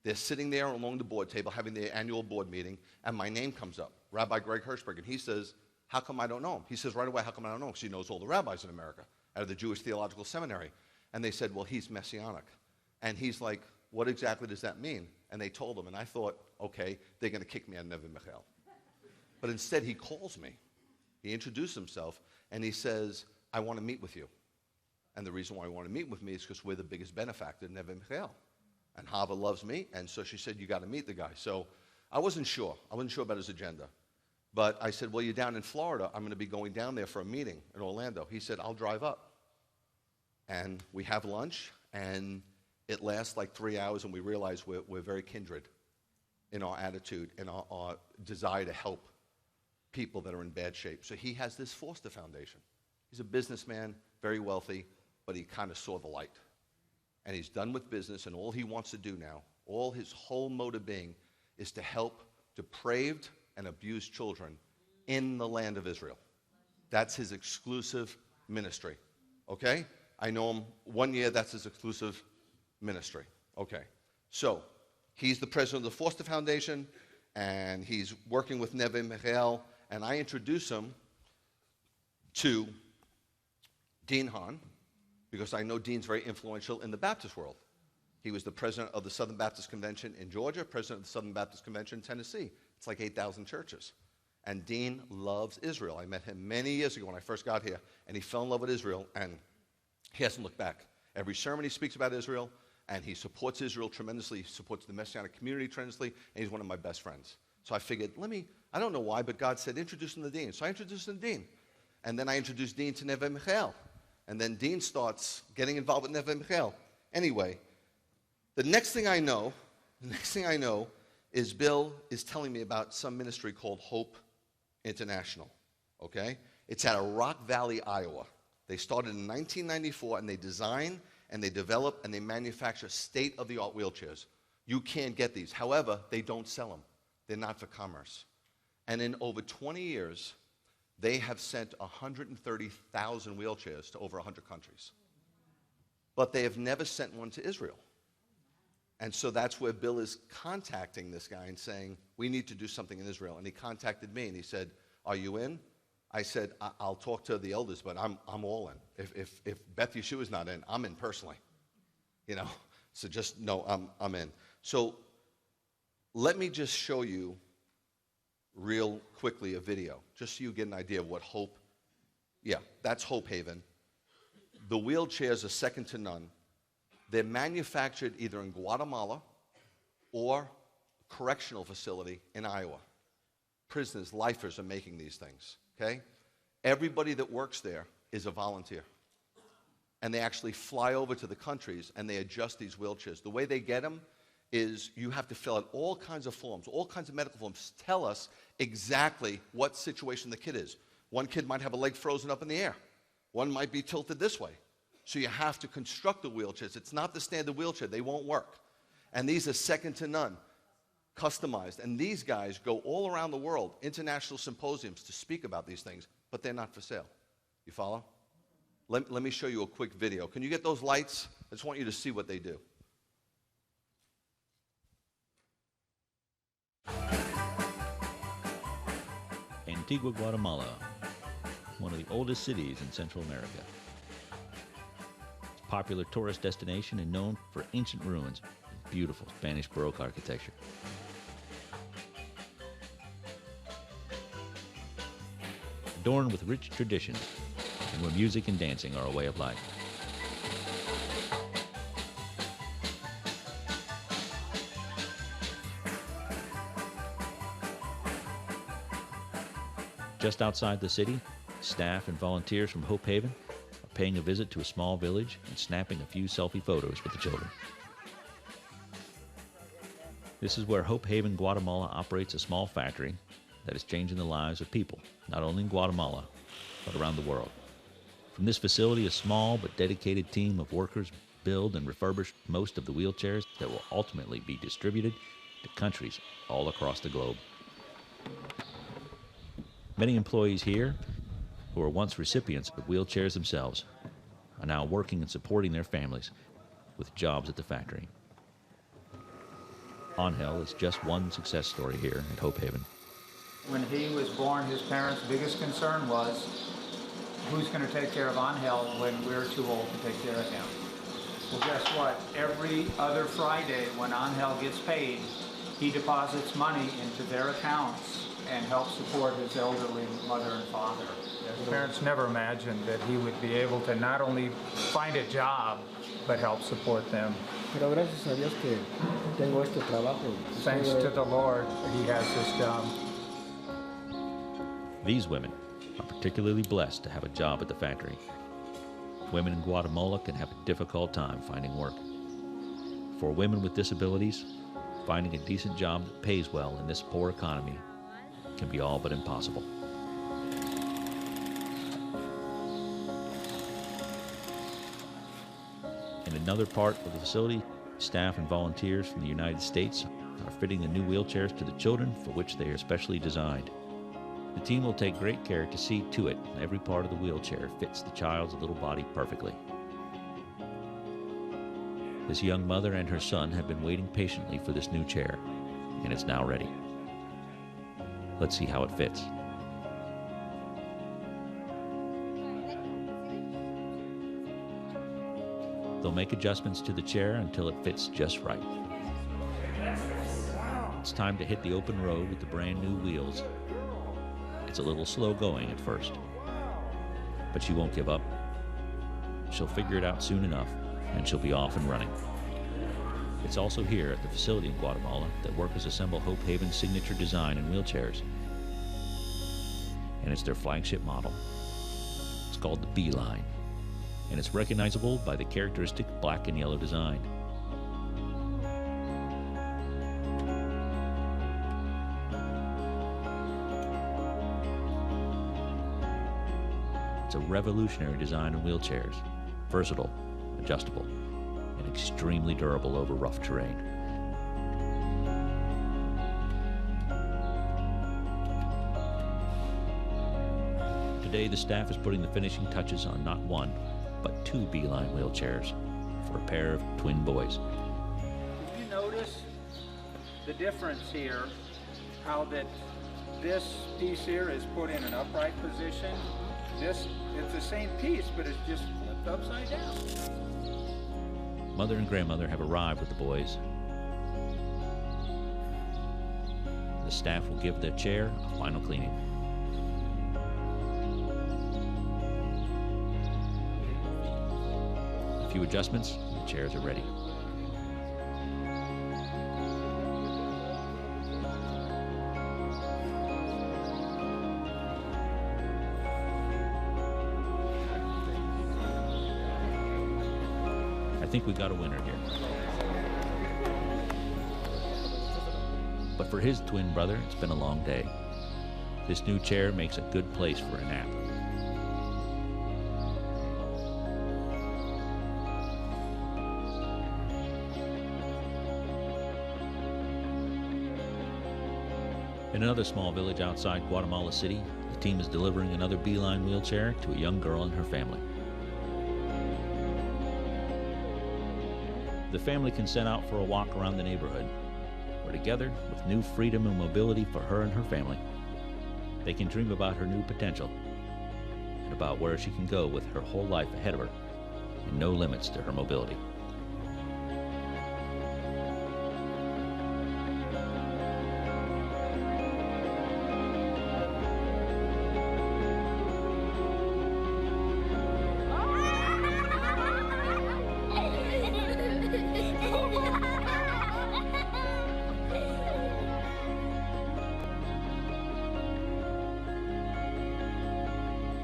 They're sitting there along the board table having their annual board meeting, and my name comes up, Rabbi Greg Hershberg, and he says, how come I don't know him? He says right away, how come I don't know him? Because he knows all the rabbis in America out of the Jewish Theological Seminary. And they said, well, he's Messianic. And he's like, what exactly does that mean? And they told him, and I thought, okay, they're going to kick me out of Neve Michael. But instead, he calls me. He introduced himself, and he says, I want to meet with you. And the reason why he wanted to meet with me is because we're the biggest benefactor in Neve Michael. And Hava loves me, and so she said, you got to meet the guy. So I wasn't sure. I wasn't sure about his agenda. But I said, well, you're down in Florida. I'm going to be going down there for a meeting in Orlando. He said, I'll drive up. And we have lunch, and it lasts like 3 hours, and we realize we're very kindred in our attitude and our desire to help people that are in bad shape. So he has this Forster Foundation. He's a businessman, very wealthy, but he kind of saw the light. And he's done with business, and all he wants to do now, all his whole mode of being, is to help depraved and abused children in the land of Israel. That's his exclusive ministry. Okay? I know him 1 year, that's his exclusive ministry. Okay. So, he's the president of the Forster Foundation, and he's working with Neve Michael, and I introduce him to Dean Hahn, because I know Dean's very influential in the Baptist world. He was the president of the Southern Baptist Convention in Georgia, president of the Southern Baptist Convention in Tennessee. It's like 8,000 churches. And Dean loves Israel. I met him many years ago when I first got here, and he fell in love with Israel, and he hasn't looked back. Every sermon he speaks about Israel, and he supports Israel tremendously. He supports the Messianic community tremendously, and he's one of my best friends. So I figured, I don't know why, but God said, introduce him to Dean. So I introduced him to Dean. And then I introduced Dean to Neve Michael. And then Dean starts getting involved with Neve Michael. Anyway, the next thing I know is Bill is telling me about some ministry called Hope International, okay? It's out of Rock Valley, Iowa. They started in 1994, and they design and they develop and they manufacture state-of-the-art wheelchairs. You can't get these. However, they don't sell them. They're not for commerce. And in over 20 years, they have sent 130,000 wheelchairs to over 100 countries. But they have never sent one to Israel. And so that's where Bill is contacting this guy and saying, we need to do something in Israel. And he contacted me and he said, are you in? I said, I'll talk to the elders, but I'm all in. If Beth Yeshua's not in, I'm in personally. You know, so just know I'm in. So let me just show you real quickly a video, just so you get an idea of what Hope, that's Hope Haven. The wheelchairs are second to none. They're manufactured either in Guatemala or a correctional facility in Iowa. Prisoners, lifers are making these things, okay? Everybody that works there is a volunteer. And they actually fly over to the countries and they adjust these wheelchairs. The way they get them is you have to fill out all kinds of forms, all kinds of medical forms. Tell us exactly what situation the kid is. One kid might have a leg frozen up in the air. One might be tilted this way. So you have to construct the wheelchairs. It's not the standard wheelchair. They won't work. And these are second to none, customized. And these guys go all around the world, international symposiums, to speak about these things, but they're not for sale. You follow? Let me show you a quick video. Can you get those lights? I just want you to see what they do. Antigua, Guatemala, one of the oldest cities in Central America. It's a popular tourist destination and known for ancient ruins and beautiful Spanish Baroque architecture. Adorned with rich traditions, and where music and dancing are a way of life. Just outside the city, staff and volunteers from Hope Haven are paying a visit to a small village and snapping a few selfie photos with the children. This is where Hope Haven, Guatemala operates a small factory that is changing the lives of people, not only in Guatemala, but around the world. From this facility, a small but dedicated team of workers build and refurbish most of the wheelchairs that will ultimately be distributed to countries all across the globe. Many employees here, who were once recipients of wheelchairs themselves, are now working and supporting their families with jobs at the factory. Angel is just one success story here at Hope Haven. When he was born, his parents' biggest concern was, who's going to take care of Angel when we're too old to take care of him? Well, guess what? Every other Friday when Angel gets paid, he deposits money into their accounts and helps support his elderly mother and father. His parents never imagined that he would be able to not only find a job, but help support them. Pero gracias a Dios que tengo este trabajo. Thanks to the Lord, he has this job. These women are particularly blessed to have a job at the factory. Women in Guatemala can have a difficult time finding work. For women with disabilities, finding a decent job that pays well in this poor economy can be all but impossible. In another part of the facility, staff and volunteers from the United States are fitting the new wheelchairs to the children for which they are specially designed. The team will take great care to see to it every part of the wheelchair fits the child's little body perfectly. This young mother and her son have been waiting patiently for this new chair, and it's now ready. Let's see how it fits. They'll make adjustments to the chair until it fits just right. It's time to hit the open road with the brand new wheels. It's a little slow going at first, but she won't give up. She'll figure it out soon enough, and she'll be off and running. It's also here at the facility in Guatemala that workers assemble Hope Haven's signature design in wheelchairs. And it's their flagship model. It's called the B-Line, and it's recognizable by the characteristic black and yellow design. It's a revolutionary design in wheelchairs, versatile, adjustable, and extremely durable over rough terrain. Today, the staff is putting the finishing touches on not one, but two B-Line wheelchairs for a pair of twin boys. Did you notice the difference here, how that this piece here is put in an upright position? This, it's the same piece, but it's just flipped upside down. Mother and grandmother have arrived with the boys. The staff will give their chair a final cleaning. A few adjustments, and the chairs are ready. I think we got a winner here. But for his twin brother, it's been a long day. This new chair makes a good place for a nap. In another small village outside Guatemala City, the team is delivering another B-Line wheelchair to a young girl and her family. The family can set out for a walk around the neighborhood, where together, with new freedom and mobility for her and her family, they can dream about her new potential and about where she can go with her whole life ahead of her and no limits to her mobility.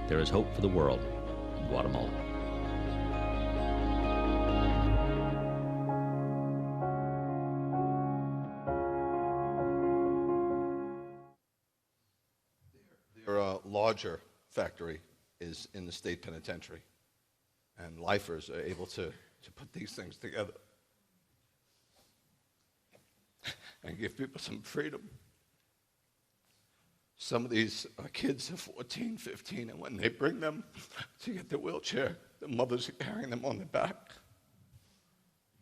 there is hope for the world in Guatemala. Their larger factory is in the state penitentiary, and lifers are able to put these things together and give people some freedom. Some of these kids are 14, 15, and when they bring them to get their wheelchair, the mothers are carrying them on their back.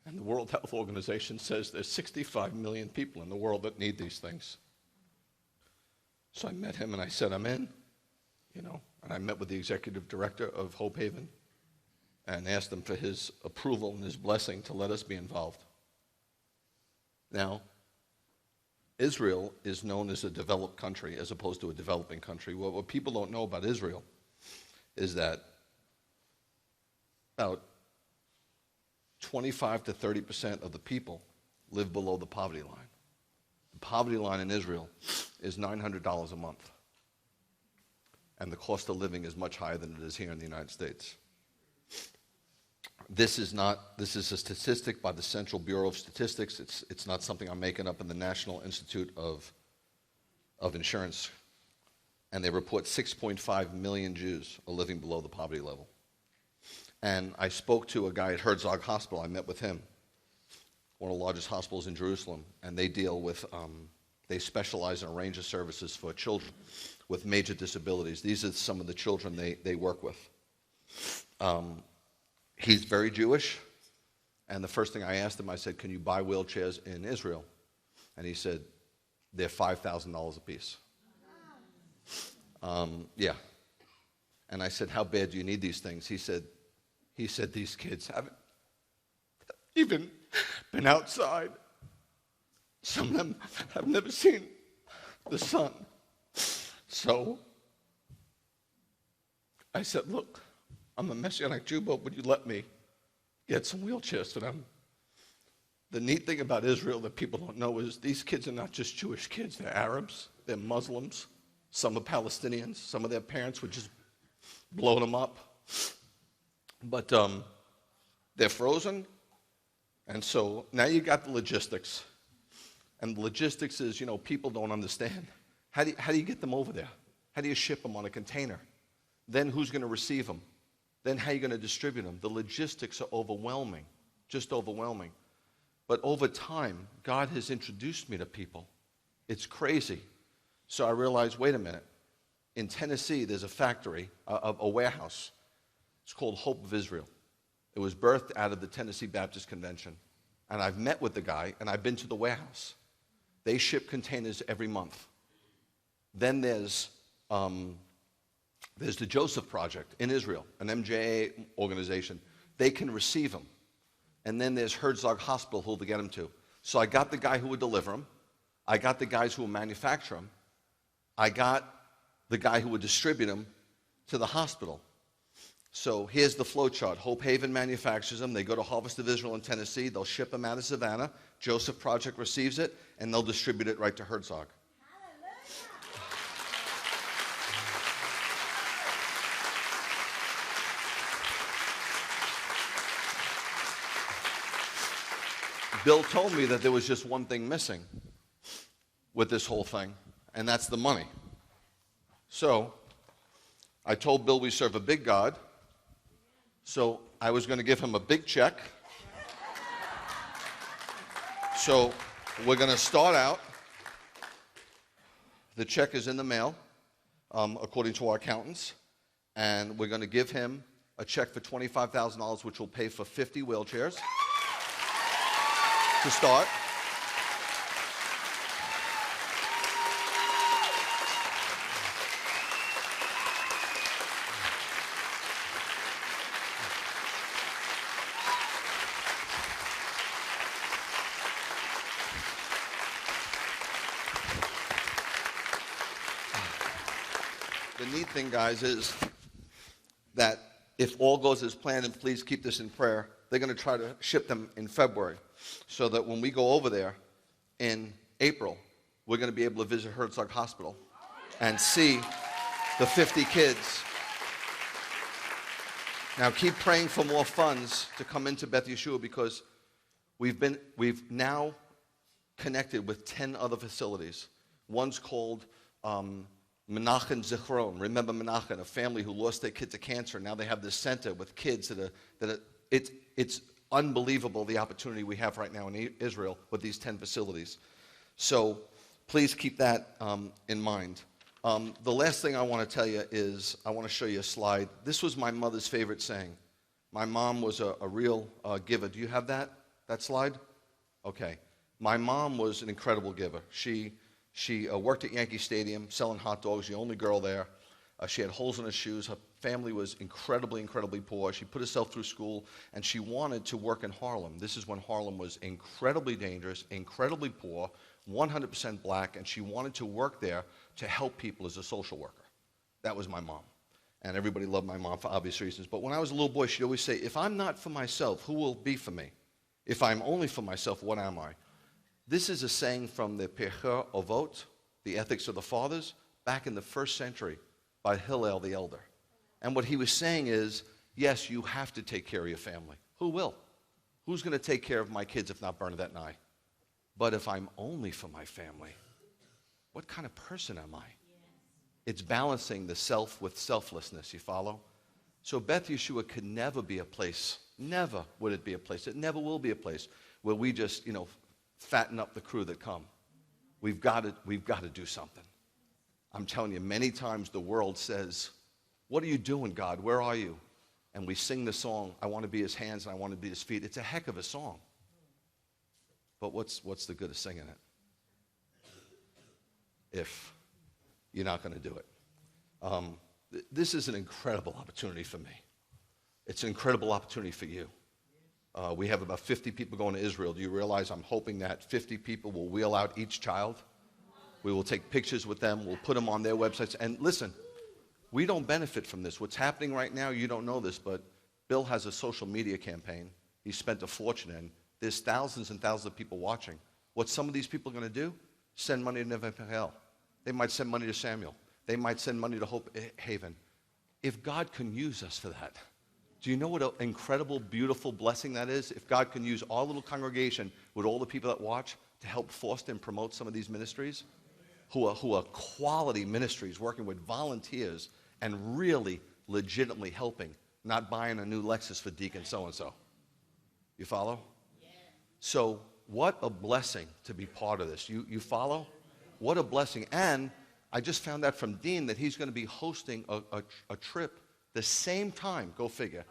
And the World Health Organization says there's 65 million people in the world that need these things. So I met him and I said, I'm in, and I met with the executive director of Hope Haven and asked him for his approval and his blessing to let us be involved. Now, Israel is known as a developed country as opposed to a developing country. What people don't know about Israel is that about 25 to 30% of the people live below the poverty line. The poverty line in Israel is $900 a month. And the cost of living is much higher than it is here in the United States. This is a statistic by the Central Bureau of Statistics. It's not something I'm making up in the National Institute of Insurance. And they report 6.5 million Jews are living below the poverty level. And I spoke to a guy at Hershberg Hospital. I met with him, one of the largest hospitals in Jerusalem, and they deal with, they specialize in a range of services for children with major disabilities. These are some of the children they work with. He's very Jewish, and the first thing I asked him, I said, can you buy wheelchairs in Israel? And he said, they're $5,000 a piece. Yeah. And I said, how bad do you need these things? He said, these kids haven't even been outside. Some of them have never seen the sun. So I said, look, I'm a Messianic Jew, but would you let me get some wheelchairs for them? The neat thing about Israel that people don't know is these kids are not just Jewish kids. They're Arabs, they're Muslims, some are Palestinians, some of their parents would just blow them up. But they're frozen, and so now you got the logistics. And the logistics is, people don't understand. How do you get them over there? How do you ship them on a container? Then who's going to receive them? Then how are you going to distribute them? The logistics are overwhelming, just overwhelming. But over time, God has introduced me to people. It's crazy. So I realized, wait a minute. In Tennessee, there's a factory, a warehouse. It's called Hope of Israel. It was birthed out of the Tennessee Baptist Convention. And I've met with the guy, and I've been to the warehouse. They ship containers every month. Then there's the Joseph Project in Israel, an MJA organization. They can receive them. And then there's Hershberg Hospital who to get them to. So I got the guy who would deliver them. I got the guys who would manufacture them. I got the guy who would distribute them to the hospital. So here's the flow chart. Hope Haven manufactures them. They go to Harvest of Israel in Tennessee. They'll ship them out of Savannah. Joseph Project receives it, and they'll distribute it right to Hershberg. Bill told me that there was just one thing missing with this whole thing, and that's the money. So I told Bill we serve a big God, so I was going to give him a big check. So we're going to start out. The check is in the mail, according to our accountants, and we're going to give him a check for $25,000, which will pay for 50 wheelchairs to start. The neat thing, guys, is that if all goes as planned, and please keep this in prayer, they're going to try to ship them in February, so that when we go over there in April, we're going to be able to visit Hershberg Hospital and see the 50 kids Now keep praying for more funds to come into Beth Yeshua, because we've now connected with 10 other facilities. One's called Menachem Zichron. Remember Menachem, a family who lost their kid to cancer. Now they have this center with kids it's unbelievable the opportunity we have right now in Israel with these 10 facilities. So please keep that in mind. The last thing I want to tell you is I want to show you a slide. This was my mother's favorite saying. My mom was a real giver. Do you have that slide? Okay. My mom was an incredible giver. She worked at Yankee Stadium selling hot dogs, the only girl there. She had holes in her shoes. Her family was incredibly, incredibly poor. She put herself through school, and she wanted to work in Harlem. This is when Harlem was incredibly dangerous, incredibly poor, 100% black, and she wanted to work there to help people as a social worker. That was my mom. And everybody loved my mom for obvious reasons. But when I was a little boy, she'd always say, if I'm not for myself, who will be for me? If I'm only for myself, what am I? This is a saying from the Pirkei Avot, the Ethics of the Fathers, back in the 1st century by Hillel the Elder. And what he was saying is, yes, you have to take care of your family. Who will? Who's going to take care of my kids if not Bernadette and I? But if I'm only for my family, what kind of person am I? It's balancing the self with selflessness, you follow? So Beth Yeshua could never be a place, never would it be a place, it never will be a place where we just, fatten up the crew that come. We've got to do something. I'm telling you, many times the world says, what are you doing, God? Where are you? And we sing the song, I want to be his hands and I want to be his feet. It's a heck of a song. But what's the good of singing it if you're not going to do it? This is an incredible opportunity for me. It's an incredible opportunity for you. We have about 50 people going to Israel. Do you realize I'm hoping that 50 people will wheel out each child? We will take pictures with them. We'll put them on their websites. And listen, we don't benefit from this. What's happening right now, you don't know this, but Bill has a social media campaign. He spent a fortune in. There's thousands and thousands of people watching. What some of these people are going to do? Send money to Neve Pachel. They might send money to Samuel. They might send money to Hope Haven. If God can use us for that, do you know what an incredible, beautiful blessing that is? If God can use our little congregation with all the people that watch to help foster and promote some of these ministries, who are quality ministries, working with volunteers and really legitimately helping, not buying a new Lexus for Deacon so-and-so. You follow? Yeah. So what a blessing to be part of this. You follow? What a blessing. And I just found out from Dean that he's going to be hosting a trip the same time, go figure,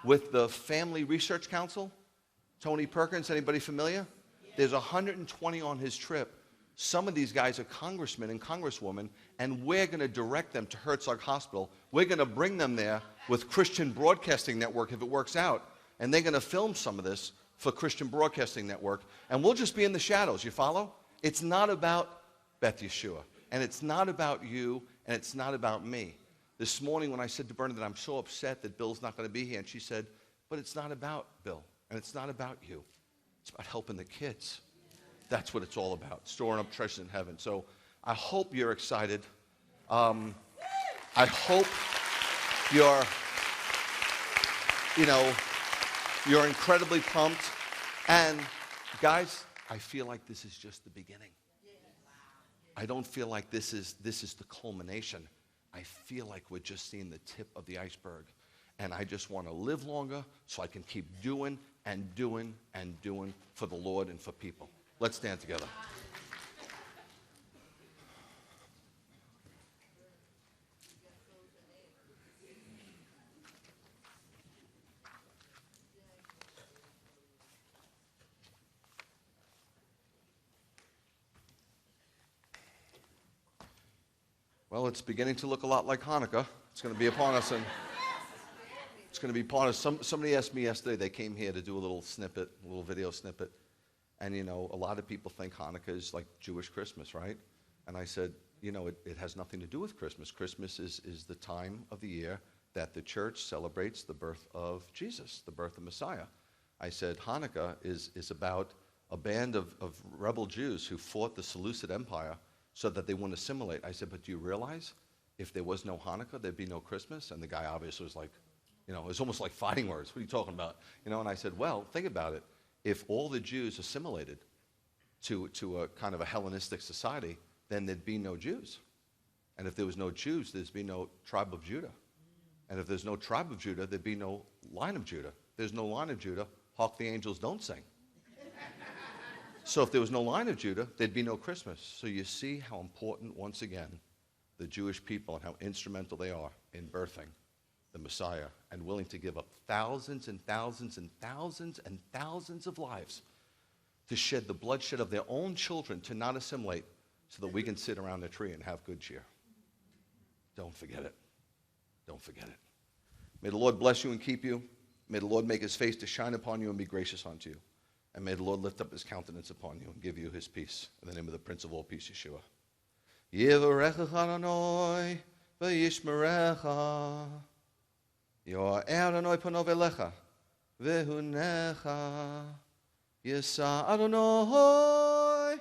with the Family Research Council. Tony Perkins, anybody familiar? Yeah. There's 120 on his trip. Some of these guys are congressmen and congresswomen, and we're going to direct them to Hershberg Hospital. We're going to bring them there with Christian Broadcasting Network if it works out, and they're going to film some of this for Christian Broadcasting Network, and we'll just be in the shadows, you follow? It's not about Beth Yeshua, and it's not about you, and it's not about me. This morning when I said to Bernadette, I'm so upset that Bill's not going to be here, and she said, but it's not about Bill, and it's not about you. It's about helping the kids. That's what it's all about, storing up treasures in heaven. So I hope you're excited. I hope you're incredibly pumped. And guys, I feel like this is just the beginning. I don't feel like this is the culmination. I feel like we're just seeing the tip of the iceberg. And I just want to live longer so I can keep doing and doing and doing for the Lord and for people. Let's stand together. Well, it's beginning to look a lot like Hanukkah. It's going to be upon us, and it's going to be upon us. Somebody asked me yesterday, they came here to do a little snippet, a little video snippet. And, a lot of people think Hanukkah is like Jewish Christmas, right? And I said, it has nothing to do with Christmas. Christmas is the time of the year that the church celebrates the birth of Jesus, the birth of Messiah. I said, Hanukkah is about a band of rebel Jews who fought the Seleucid Empire so that they wouldn't assimilate. I said, but do you realize if there was no Hanukkah, there'd be no Christmas? And the guy obviously was like, You know, it's almost like fighting words. What are you talking about? You know, and I said, well, think about it. If all the Jews assimilated to a kind of a Hellenistic society, then there'd be no Jews. And if there was no Jews, there'd be no tribe of Judah. And if there's no tribe of Judah, there'd be no line of Judah. There's no line of Judah, hark the angels don't sing. So if there was no line of Judah, there'd be no Christmas. So you see how important, once again, the Jewish people and how instrumental they are in birthing the Messiah and willing to give up thousands and thousands and thousands and thousands of lives to shed the bloodshed of their own children to not assimilate so that we can sit around the tree and have good cheer. Don't forget it. Don't forget it. May the Lord bless you and keep you. May the Lord make his face to shine upon you and be gracious unto you. And may the Lord lift up his countenance upon you and give you his peace. In the name of the Prince of all peace, Yeshua. Yivarecha Adonai v'yishmerecha. Yo'er Adonai panav elecha v'hunecha. Yisa Adonai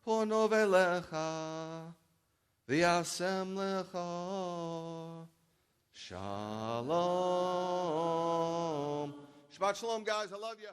panav elecha v'yasem lecha. Shalom. Shabbat shalom, guys. I love you.